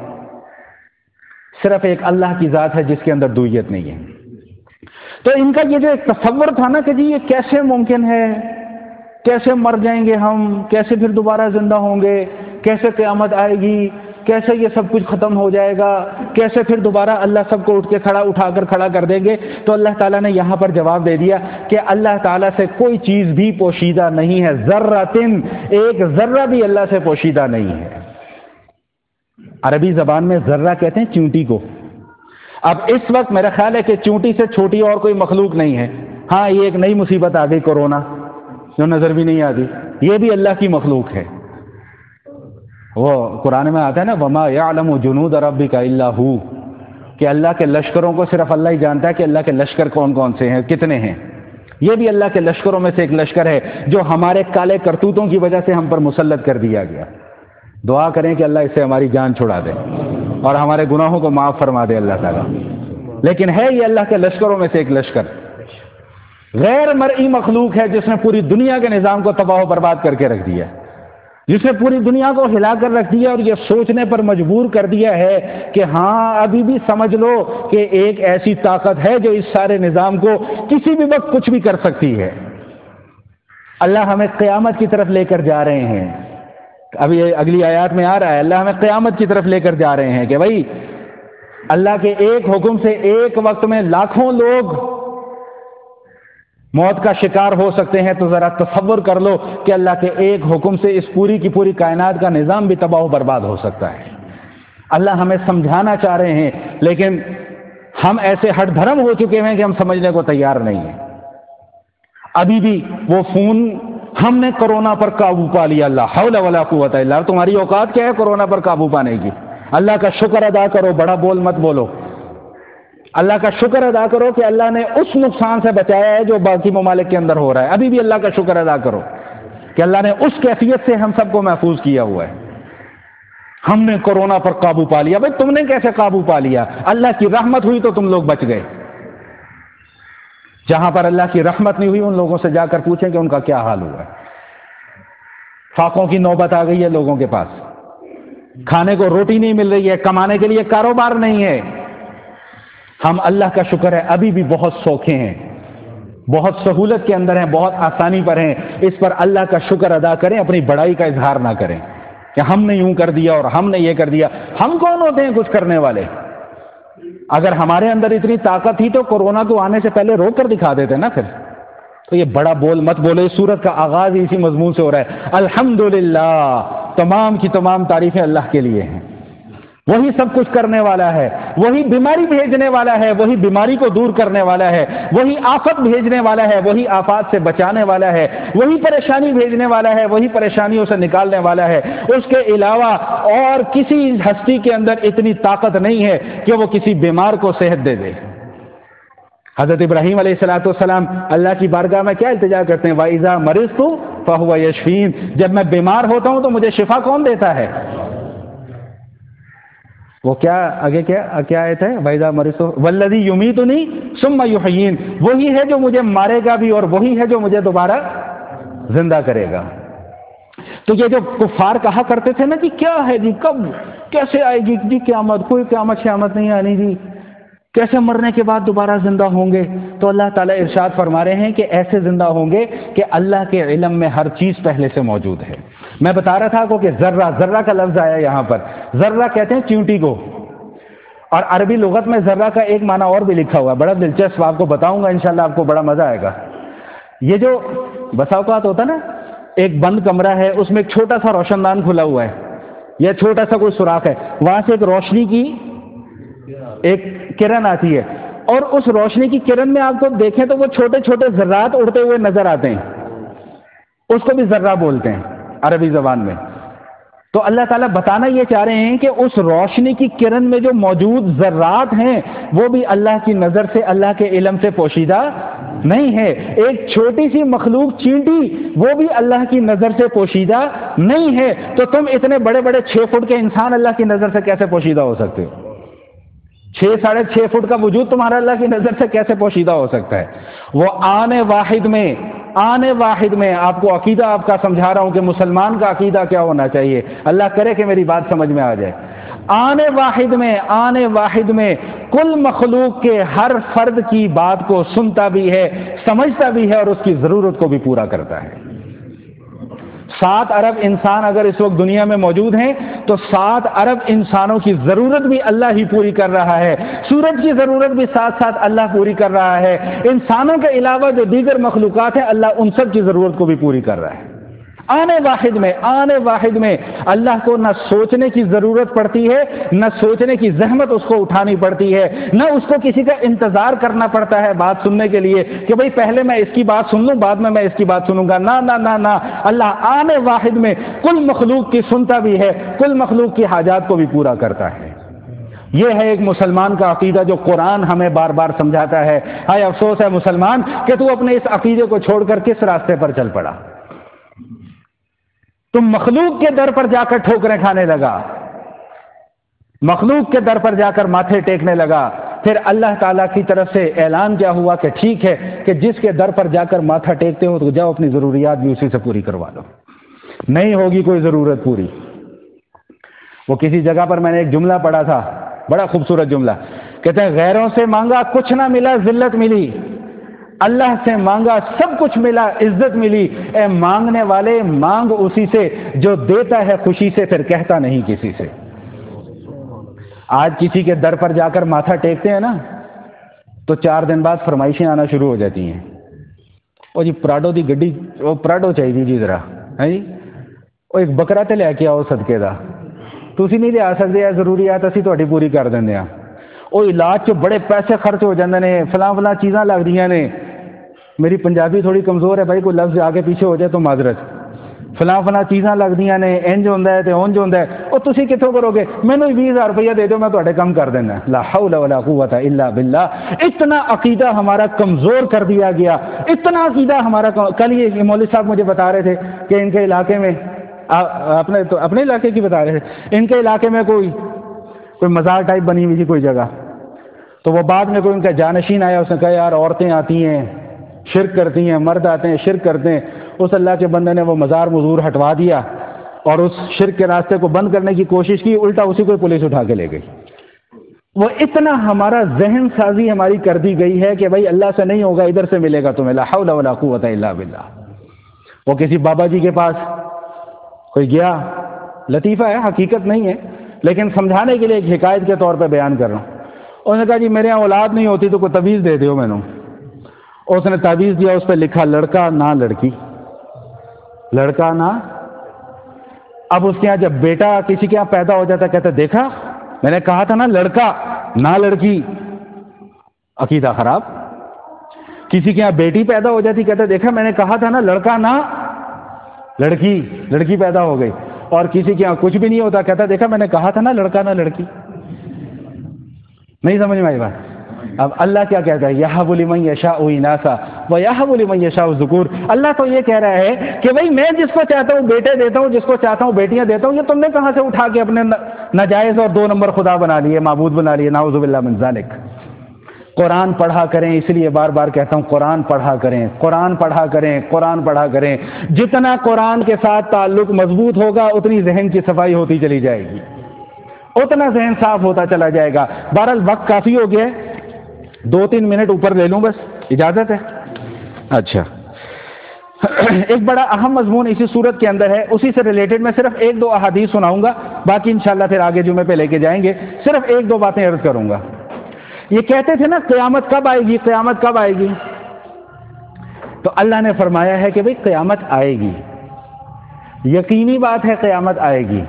صرف ایک اللہ کی ذات ہے جس کے اندر دوئیت نہیں ہے۔ تو ان کا یہ جو ایک تصور تھا نا کہ جی یہ کیسے ممکن ہے، کیسے مر جائیں گے ہم، کیسے پھر دوبارہ زندہ ہوں گے، کیسے قیامت آئے گی، کیسے یہ سب کچھ ختم ہو جائے گا، کیسے پھر دوبارہ اللہ سب کو اٹھا کر کھڑا کر دیں گے۔ تو اللہ تعالیٰ نے یہاں پر جواب دے دیا کہ اللہ تعالیٰ سے کوئی چیز بھی پوشیدہ نہیں ہے، ذرۃ، ایک ذرہ بھی اللہ سے پوشیدہ نہیں ہے۔ عربی زبان میں ذرہ کہتے ہیں چونٹی کو۔ اب اس وقت میرا خیال ہے کہ چونٹی سے چھوٹی اور کوئی مخلوق نہیں ہے۔ ہاں، یہ ایک نئی مصیبت آ گئی، کورونا، جو نظر بھی نہیں آتی، یہ بھی اللہ کی مخلوق ہے۔ وہ قرآن میں آتا ہے نا وَمَا يَعْلَمُ جُنُودَ رَبِّكَ إِلَّا هُوَ، کہ اللہ کے لشکروں کو صرف اللہ ہی جانتا ہے کہ اللہ کے لشکر کون کون سے ہیں، کتنے ہیں۔ یہ بھی اللہ کے لشکروں میں سے ایک لشکر ہے جو ہمارے کالے کرتوتوں کی وجہ سے ہم پر مسلط کر دیا گیا۔ دعا کریں کہ اللہ اس سے ہماری جان چھڑا دے اور ہمارے گناہوں کو معاف فرما دے اللہ تعالیٰ۔ لیکن ہے یہ اللہ کے لشکروں میں سے ایک لشکر، غیر مرئی مخلوق ہے جس نے پوری دنیا کے نظام کو تباہ و برباد کر کے رکھ دیا، جس نے پوری دنیا کو ہلا کر رکھ دیا اور یہ سوچنے پر مجبور کر دیا ہے کہ ہاں ابھی بھی سمجھ لو کہ ایک ایسی طاقت ہے جو اس سارے نظام کو کسی بھی وقت کچھ بھی کر سکتی ہے۔ اللہ ہمیں قیامت کی طرف لے کر جا رہے ہیں، ابھی اگلی آیات میں آ رہا ہے، اللہ ہمیں قیامت کی طرف لے کر جا رہے ہیں کہ بھائی اللہ کے ایک حکم سے ایک وقت میں لاکھوں لوگ موت کا شکار ہو سکتے ہیں۔ تو ذرا تصور کر لو کہ اللہ کے ایک حکم سے اس پوری کی پوری کائنات کا نظام بھی تباہ و برباد ہو سکتا ہے۔ اللہ ہمیں سمجھانا چاہ رہے ہیں، لیکن ہم ایسے ہٹ دھرم ہو چکے ہیں کہ ہم سمجھنے کو تیار نہیں ہیں۔ ابھی بھی وہ فون، ہم نے کورونا پر قابو پا لیا، لا حول ولا قوت الا باللہ۔ تمہاری اوقات کیا ہے کورونا پر قابو پانے کی؟ اللہ کا شکر ادا کرو، بڑا بول مت بولو۔ اللہ کا شکر ادا کرو کہ اللہ نے اس نقصان سے بچایا ہے جو باقی ممالک کے اندر ہو رہا ہے۔ ابھی بھی اللہ کا شکر ادا کرو کہ اللہ نے اس کیفیت سے ہم سب کو محفوظ کیا ہوا ہے۔ ہم نے کورونا پر قابو پا لیا۔ بھائی تم نے کیسے قابو پا لیا؟ اللہ کی رحمت ہوئی تو تم لوگ بچ گئے۔ جہاں پر اللہ کی رحمت نہیں ہوئی ان لوگوں سے جا کر پوچھیں کہ ان کا کیا حال ہوا ہے۔ فاقوں کی نوبت آ گئی ہے لوگوں کے پاس، کھانے کو روٹی نہیں مل رہی ہے، کمانے کے لیے کاروبار نہیں ہے۔ ہم اللہ کا شکر ہے ابھی بھی بہت سوکھے ہیں، بہت سہولت کے اندر ہیں، بہت آسانی پر ہیں۔ اس پر اللہ کا شکر ادا کریں، اپنی بڑائی کا اظہار نہ کریں کہ ہم نے یوں کر دیا اور ہم نے یہ کر دیا۔ ہم کون ہوتے ہیں کچھ کرنے والے؟ اگر ہمارے اندر اتنی طاقت تھی تو کورونا کو آنے سے پہلے روک کر دکھا دیتے نا۔ پھر تو یہ بڑا بول مت بولو، اس سورت کا آغاز اسی مضمون سے ہو رہا ہے، الحمدللہ، تمام کی تمام تعریفیں اللہ کے لیے ہیں۔ وہی سب کچھ کرنے والا ہے، وہی بیماری بھیجنے والا ہے، وہی بیماری کو دور کرنے والا ہے، وہی آفت بھیجنے والا ہے، وہی آفات سے بچانے والا ہے، وہی پریشانی بھیجنے والا ہے، وہی پریشانیوں سے نکالنے والا ہے۔ اس کے علاوہ اور کسی ہستی کے اندر اتنی طاقت نہیں ہے کہ وہ کسی بیمار کو صحت دے دے۔ حضرت ابراہیم علیہ السلام اللہ کی بارگاہ میں کیا التجا کرتے ہیں؟ وَإِذَا مَرِضْتُ فَهُوَ يَشْفِينِ، جب میں بیمار ہوتا ہوں تو مجھے شفا کون دیتا ہے؟ وہ کیا آگے کیا آیت ہے؟ وَإِذَا مَرِضْتُ وَالَّذِي يُمِيتُنِي ثُمَّ يُحْيِينِ، وہی ہے جو مجھے مارے گا بھی اور وہی ہے جو مجھے دوبارہ زندہ کرے گا۔ تو یہ جو کفار کہا کرتے تھے نا کہ کیا ہے جی، کب کیسے آئے گی جی قیامت، کوئی قیامت شیامت نہیں آنی جی، کیسے مرنے کے بعد دوبارہ زندہ ہوں گے؟ تو اللہ تعالیٰ ارشاد فرما رہے ہیں کہ ایسے زندہ ہوں گے کہ اللہ کے علم میں ہر چیز پہلے سے موجود ہے۔ میں بتا رہا تھا کہ ذرہ کا لفظ آیا یہاں پر، ذرہ کہتے ہیں چیونٹی کو، اور عربی لغت میں ذرہ کا ایک معنی اور بھی لکھا ہوا ہے، بڑا دلچسپ، آپ کو بتاؤں گا انشاءاللہ، آپ کو بڑا مزہ آئے گا۔ یہ جو بسا اوقات ہوتا ہے نا، ایک بند کمرہ ہے، اس میں ایک چھوٹا سا روشن دان کھلا ہوا ہے یا چھوٹا سا کوئی سوراخ ہے، وہاں سے ایک روشنی کی ایک کرن آتی ہے، اور اس روشنی کی کرن میں آپ کو دیکھیں تو وہ چھوٹے چھوٹے ذرات اڑتے ہوئے نظر آتے ہیں، اس کو بھی ذرہ بولتے ہیں عربی زبان میں۔ تو اللہ تعالیٰ بتانا یہ چاہ رہے ہیں کہ اس روشنی کی کرن میں جو موجود ذرات ہیں وہ بھی اللہ کی نظر سے، اللہ کے علم سے پوشیدہ نہیں ہے۔ ایک چھوٹی سی مخلوق چینٹی، وہ بھی اللہ کی نظر سے پوشیدہ نہیں ہے، تو تم اتنے بڑے بڑے 6 فٹ کے انسان اللہ کی نظر سے کیسے پوشیدہ ہو سکتے ہو؟ 6 ساڑھے 6 فٹ کا وجود تمہارا اللہ کی نظر سے کیسے پوشیدہ ہو سکتا ہے؟ وہ آنے واحد میں آپ کو عقیدہ آپ کا سمجھا رہا ہوں کہ مسلمان کا عقیدہ کیا ہونا چاہیے، اللہ کرے کہ میری بات سمجھ میں آ جائے۔ آنے واحد میں کل مخلوق کے ہر فرد کی بات کو سنتا بھی ہے، سمجھتا بھی ہے، اور اس کی ضرورت کو بھی پورا کرتا ہے۔ 7 ارب انسان اگر اس وقت دنیا میں موجود ہیں تو 7 ارب انسانوں کی ضرورت بھی اللہ ہی پوری کر رہا ہے، سورج کی ضرورت بھی ساتھ ساتھ اللہ پوری کر رہا ہے، انسانوں کے علاوہ جو دیگر مخلوقات ہیں اللہ ان سب کی ضرورت کو بھی پوری کر رہا ہے۔ آنے واحد میں اللہ کو نہ سوچنے کی ضرورت پڑتی ہے، نہ سوچنے کی زحمت اس کو اٹھانی پڑتی ہے، نہ اس کو کسی کا انتظار کرنا پڑتا ہے بات سننے کے لیے کہ بھئی پہلے میں اس کی بات سن لوں بعد میں اس کی بات سنوں گا۔ نہ، اللہ آنے واحد میں کل مخلوق کی سنتا بھی ہے، کل مخلوق کی حاجات کو بھی پورا کرتا ہے۔ یہ ہے ایک مسلمان کا عقیدہ جو قرآن ہمیں بار بار سمجھاتا ہے۔ ہائے افسوس ہے مسلمان کہ تو اپنے اس عقیدے کو چھوڑ کر کس راستے پر چل پڑا؟ تم مخلوق کے در پر جا کر ٹھوکریں کھانے لگا، مخلوق کے در پر جا کر ماتھے ٹیکنے لگا۔ پھر اللہ تعالیٰ کی طرف سے اعلان کیا ہوا کہ ٹھیک ہے کہ جس کے در پر جا کر ماتھا ٹیکتے ہو تو جاؤ اپنی ضروریات بھی اسی سے پوری کروا لو، نہیں ہوگی کوئی ضرورت پوری۔ وہ کسی جگہ پر میں نے ایک جملہ پڑھا تھا، بڑا خوبصورت جملہ، کہتے ہیں غیروں سے مانگا کچھ نہ ملا ذلت ملی، اللہ سے مانگا سب کچھ ملا عزت ملی۔ اے مانگنے والے مانگ اسی سے جو دیتا ہے خوشی سے، پھر کہتا نہیں کسی سے۔ آج کسی کے در پر جا کر ماتھا ٹیکتے ہیں نا تو 4 دن بعد فرمائشیں آنا شروع ہو جاتی ہیں، او جی پراڈو دی گڈی، وہ پراڈو چاہیے جی ذرا، ہے جی وہ ایک بکرا تے لے کے آؤ صدقے دا، تسی نہیں لیا سکتے، یہ ضروریات اسی تہاڈی پوری کر دیندے ہاں۔ وہ علاج چ بڑے پیسے خرچ ہو جاندے نے، فلاں چیزاں لگدیاں نے، میری پنجابی تھوڑی کمزور ہے بھائی، کوئی لفظ آگے پیچھے ہو جائے تو معذرت، فلاں چیزاں لگدیاں نے، انج ہوندا ہے تے اونج ہوندا ہے، او تسی کتھوں کرو گے؟ مینوں 20,000 روپیہ دے دو میں تہاڈے کم کر دینا۔ لا حول ولا قوت الا باللہ۔ اتنا عقیدہ ہمارا کمزور کر دیا گیا، اتنا عقیدہ ہمارا کل یہ مولوی صاحب مجھے بتا رہے تھے کہ ان کے علاقے میں، اپنے علاقے کی بتا رہے تھے، ان کے علاقے میں کوئی مزار ٹائپ بنی ہوئی تھی کوئی جگہ، تو وہ بعد میں کوئی ان کا جانشین آیا، اس نے کہا یار عورتیں آتی ہیں شرک کرتی ہیں، مرد آتے ہیں شرک کرتے ہیں، اس اللہ کے بندے نے وہ مزار مزور ہٹوا دیا اور اس شرک کے راستے کو بند کرنے کی کوشش کی، الٹا اسی کو پولیس اٹھا کے لے گئی۔ وہ اتنا ہمارا ذہن سازی ہماری کر دی گئی ہے کہ بھائی اللہ سے نہیں ہوگا، ادھر سے ملے گا تمہیں، لا حول ولا قوت الا باللہ۔ وہ کسی بابا جی کے پاس کوئی گیا، لطیفہ ہے حقیقت نہیں ہے لیکن سمجھانے کے لیے ایک حکایت کے طور پہ بیان کر رہا ہوں۔ انہوں نے کہا جی میرے یہاں اولاد نہیں ہوتی تو کوئی تعویذ دے دیو میں نے۔ اس نے تعویذ دیا، اس پہ لکھا لڑکا نہ لڑکی، لڑکا نہ۔ اب اس کے یہاں جب بیٹا کسی کے یہاں پیدا ہو جاتا کہتا دیکھا میں نے کہا تھا نا لڑکا نہ لڑکی، عقیدہ خراب۔ کسی کے یہاں بیٹی پیدا ہو جاتی کہتا دیکھا میں نے کہا تھا نا لڑکا نہ لڑکی، لڑکی پیدا ہو گئی۔ اور کسی کے یہاں کچھ بھی نہیں ہوتا کہتا دیکھا میں نے کہا تھا نا لڑکا نہ لڑکی۔ نہیں سمجھ میں آئی بات؟ اب اللہ کیا کہتا ہے، یہب لمن یشاء اناثا ویہب لمن یشاء الذکور۔ اللہ تو یہ کہہ رہا ہے کہ بھائی میں جس کو چاہتا ہوں بیٹے دیتا ہوں، جس کو چاہتا ہوں بیٹیاں دیتا ہوں۔ یہ تم نے کہاں سے اٹھا کے اپنے ناجائز اور 2 نمبر خدا بنا لیے، معبود بنا لیے، نعوذ باللہ من ذالک۔ قرآن پڑھا کریں، اس لیے بار بار کہتا ہوں قرآن پڑھا کریں، قرآن پڑھا کریں، قرآن پڑھا کریں۔ جتنا قرآن کے ساتھ تعلق مضبوط ہوگا اتنی ذہن کی صفائی ہوتی چلی جائے گی، اتنا ذہن صاف ہوتا چلا جائے گا۔ بہرحال وقت کافی ہو گیا ہے، 2-3 منٹ اوپر لے لوں بس، اجازت ہے؟ اچھا، ایک بڑا اہم مضمون اسی صورت کے اندر ہے، اسی سے ریلیٹڈ میں صرف 1-2 احادیث سناؤں گا، باقی انشاءاللہ پھر آگے جمعے پہ لے کے جائیں گے۔ صرف 1-2 باتیں عرض کروں گا۔ یہ کہتے تھے نا قیامت کب آئے گی، قیامت کب آئے گی؟ تو اللہ نے فرمایا ہے کہ بھئی قیامت آئے گی، یقینی بات ہے قیامت آئے گی۔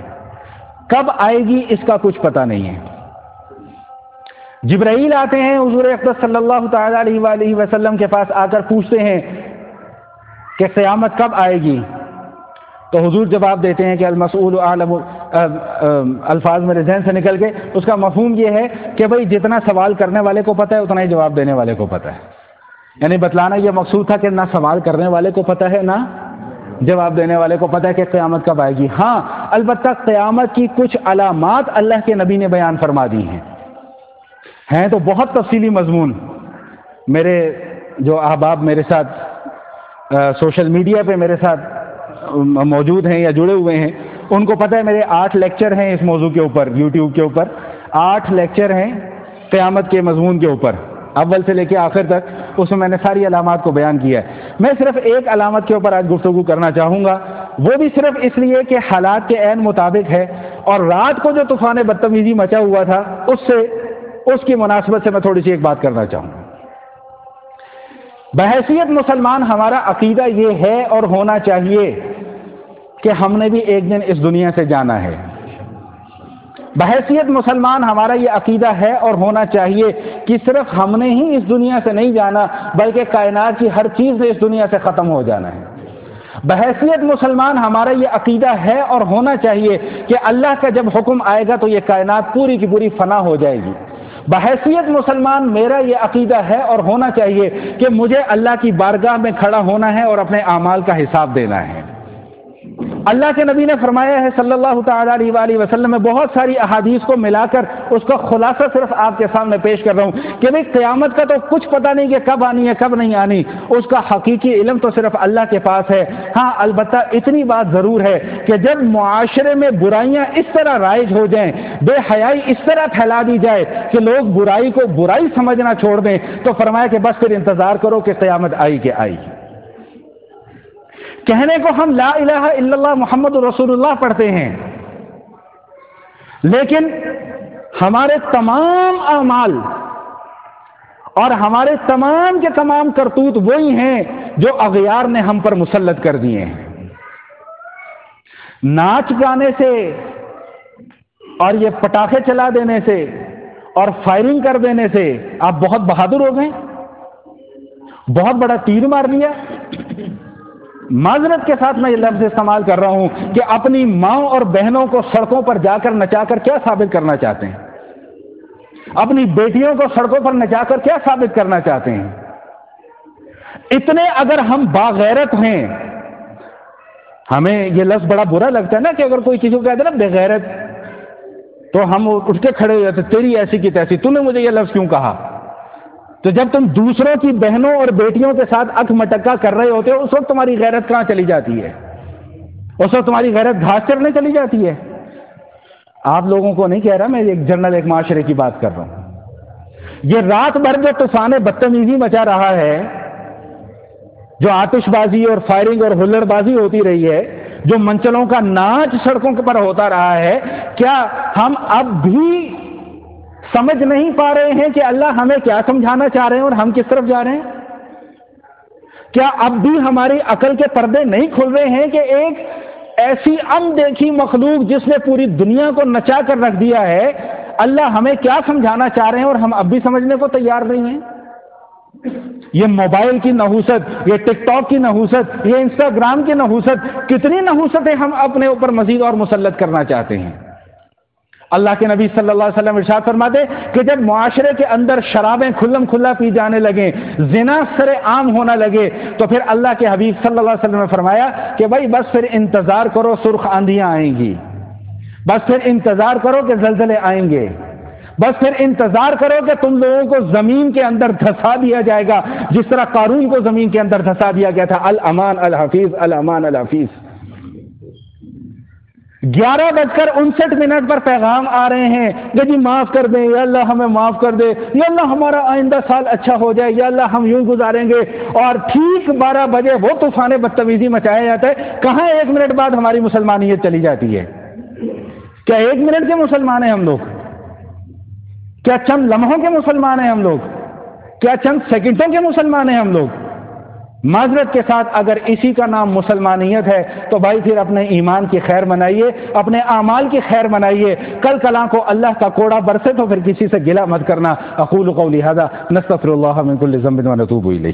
کب آئے گی اس کا کچھ پتہ نہیں ہے۔ جبرائیل آتے ہیں حضور اقدس صلی اللہ تعالی علیہ وآلہ وسلم کے پاس، آ کر پوچھتے ہیں کہ قیامت کب آئے گی؟ تو حضور جواب دیتے ہیں کہ المسئول اعلم، الفاظ میرے ذہن سے نکل گئے، اس کا مفہوم یہ ہے کہ بھئی جتنا سوال کرنے والے کو پتہ ہے اتنا ہی جواب دینے والے کو پتہ ہے۔ یعنی بتلانا یہ مقصود تھا کہ نہ سوال کرنے والے کو پتہ ہے نہ جواب دینے والے کو پتہ ہے کہ قیامت کب آئے گی۔ ہاں البتہ قیامت کی کچھ علامات اللہ کے نبی نے بیان فرما دی ہیں تو بہت تفصیلی مضمون۔ میرے جو احباب میرے ساتھ سوشل میڈیا پہ میرے ساتھ موجود ہیں یا جڑے ہوئے ہیں ان کو پتہ ہے میرے 8 لیکچر ہیں اس موضوع کے اوپر، یوٹیوب کے اوپر 8 لیکچر ہیں قیامت کے مضمون کے اوپر، اول سے لے کے آخر تک۔ اس میں نے ساری علامات کو بیان کیا ہے۔ میں صرف ایک علامت کے اوپر آج گفتگو کرنا چاہوں گا، وہ بھی صرف اس لیے کہ حالات کے عین مطابق ہے، اور رات کو جو طوفان بدتمیزی مچا ہوا تھا اس کی مناسبت سے میں تھوڑی سی ایک بات کرنا چاہوں گا۔ بحیثیت مسلمان ہمارا عقیدہ یہ ہے اور ہونا چاہیے کہ ہم نے بھی ایک دن اس دنیا سے جانا ہے۔ بحیثیت مسلمان ہمارا یہ عقیدہ ہے اور ہونا چاہیے کہ صرف ہم نے ہی اس دنیا سے نہیں جانا بلکہ کائنات کی ہر چیز نے اس دنیا سے ختم ہو جانا ہے۔ بحیثیت مسلمان ہمارا یہ عقیدہ ہے اور ہونا چاہیے کہ اللہ کا جب حکم آئے گا تو یہ کائنات پوری کی پوری فنا ہو جائے گی۔ بحیثیت مسلمان میرا یہ عقیدہ ہے اور ہونا چاہیے کہ مجھے اللہ کی بارگاہ میں کھڑا ہونا ہے اور اپنے اعمال کا حساب دینا ہے۔ اللہ کے نبی نے فرمایا ہے صلی اللہ تعالی علیہ وآلہ وسلم میں، بہت ساری احادیث کو ملا کر اس کا خلاصہ صرف آپ کے سامنے پیش کر رہا ہوں کہ بھئی قیامت کا تو کچھ پتہ نہیں کہ کب آنی ہے کب نہیں آنی، اس کا حقیقی علم تو صرف اللہ کے پاس ہے۔ ہاں البتہ اتنی بات ضرور ہے کہ جب معاشرے میں برائیاں اس طرح رائج ہو جائیں، بے حیائی اس طرح پھیلا دی جائے کہ لوگ برائی کو برائی سمجھنا چھوڑ دیں، تو فرمایا کہ بس پھر انتظار کرو کہ قیامت آئی کہ آئی۔ کہنے کو ہم لا الہ الا اللہ محمد رسول اللہ پڑھتے ہیں، لیکن ہمارے تمام اعمال اور ہمارے تمام کے تمام کرتوت وہی ہیں جو اغیار نے ہم پر مسلط کر دیے ہیں۔ ناچ گانے سے اور یہ پٹاخے چلا دینے سے اور فائرنگ کر دینے سے آپ بہت بہادر ہو گئے، بہت بڑا تیر مار لیا۔ معذرت کے ساتھ میں یہ لفظ استعمال کر رہا ہوں کہ اپنی ماں اور بہنوں کو سڑکوں پر جا کر نچا کر کیا ثابت کرنا چاہتے ہیں؟ اپنی بیٹیوں کو سڑکوں پر نچا کر کیا ثابت کرنا چاہتے ہیں؟ اتنے اگر ہم باغیرت ہیں، ہمیں یہ لفظ بڑا برا لگتا ہے نا کہ اگر کوئی کسی کو کہتے نا بے غیرت، تو ہم اٹھ کے کھڑے ہو جاتے، تیری ایسی کی تیسی، تو نے مجھے یہ لفظ کیوں کہا؟ تو جب تم دوسروں کی بہنوں اور بیٹیوں کے ساتھ اکھ مٹکا کر رہے ہوتے ہو، اس وقت تمہاری غیرت کہاں چلی جاتی ہے؟ اس وقت تمہاری غیرت گھاس چرنے چلی جاتی ہے۔ آپ لوگوں کو نہیں کہہ رہا، میں ایک جنرل ایک معاشرے کی بات کر رہا ہوں۔ یہ رات بھر جو طوفان بدتمیزی مچا رہا ہے، جو آتش بازی اور فائرنگ اور ہلڑ بازی ہوتی رہی ہے، جو منچلوں کا ناچ سڑکوں پر ہوتا رہا ہے، کیا ہم اب بھی سمجھ نہیں پا رہے ہیں کہ اللہ ہمیں کیا سمجھانا چاہ رہے ہیں اور ہم کس طرف جا رہے ہیں؟ کیا اب بھی ہماری عقل کے پردے نہیں کھل رہے ہیں کہ ایک ایسی دیکھی مخلوق جس نے پوری دنیا کو نچا کر رکھ دیا ہے، اللہ ہمیں کیا سمجھانا چاہ رہے ہیں اور ہم اب بھی سمجھنے کو تیار نہیں ہیں؟ یہ موبائل کی نحوست، یہ ٹک ٹاک کی نحوست، یہ انسٹاگرام کی نحوست، کتنی نحوستیں ہم اپنے اوپر مزید اور مسلط کرنا چاہتے ہیں۔ اللہ کے نبی صلی اللہ علیہ وسلم ارشاد فرماتے کہ جب معاشرے کے اندر شرابیں کھلم کھلا پی جانے لگیں، زنا سر عام ہونا لگے، تو پھر اللہ کے حبیب صلی اللہ علیہ وسلم نے فرمایا کہ بھائی بس پھر انتظار کرو، سرخ آندھیاں آئیں گی، بس پھر انتظار کرو کہ زلزلے آئیں گے، بس پھر انتظار کرو کہ تم لوگوں کو زمین کے اندر دھسا دیا جائے گا جس طرح قارون کو زمین کے اندر دھسا دیا گیا تھا۔ الامان الحفیظ، الامان الحفیظ۔ 11:59 پر پیغام آ رہے ہیں کہ جی معاف کر دیں یا اللہ، ہمیں معاف کر دے یا اللہ، ہمارا آئندہ سال اچھا ہو جائے یا اللہ، ہم یوں گزاریں گے۔ اور ٹھیک 12 بجے وہ طوفان بدتمیزی مچایا جاتا ہے۔ کہاں 1 منٹ بعد ہماری مسلمانیت چلی جاتی ہے؟ کیا 1 منٹ کے مسلمان ہیں ہم لوگ؟ کیا چند لمحوں کے مسلمان ہیں ہم لوگ؟ کیا چند سیکنڈوں کے مسلمان ہیں ہم لوگ؟ معذرت کے ساتھ اگر اسی کا نام مسلمانیت ہے تو بھائی پھر اپنے ایمان کی خیر منائیے، اپنے اعمال کی خیر منائیے۔ کل کلاں کو اللہ کا کوڑا برسے تو پھر کسی سے گلہ مت کرنا۔ اقول قولی ھذا نستغفر اللہ من کل ذنب ونتوب الیہ۔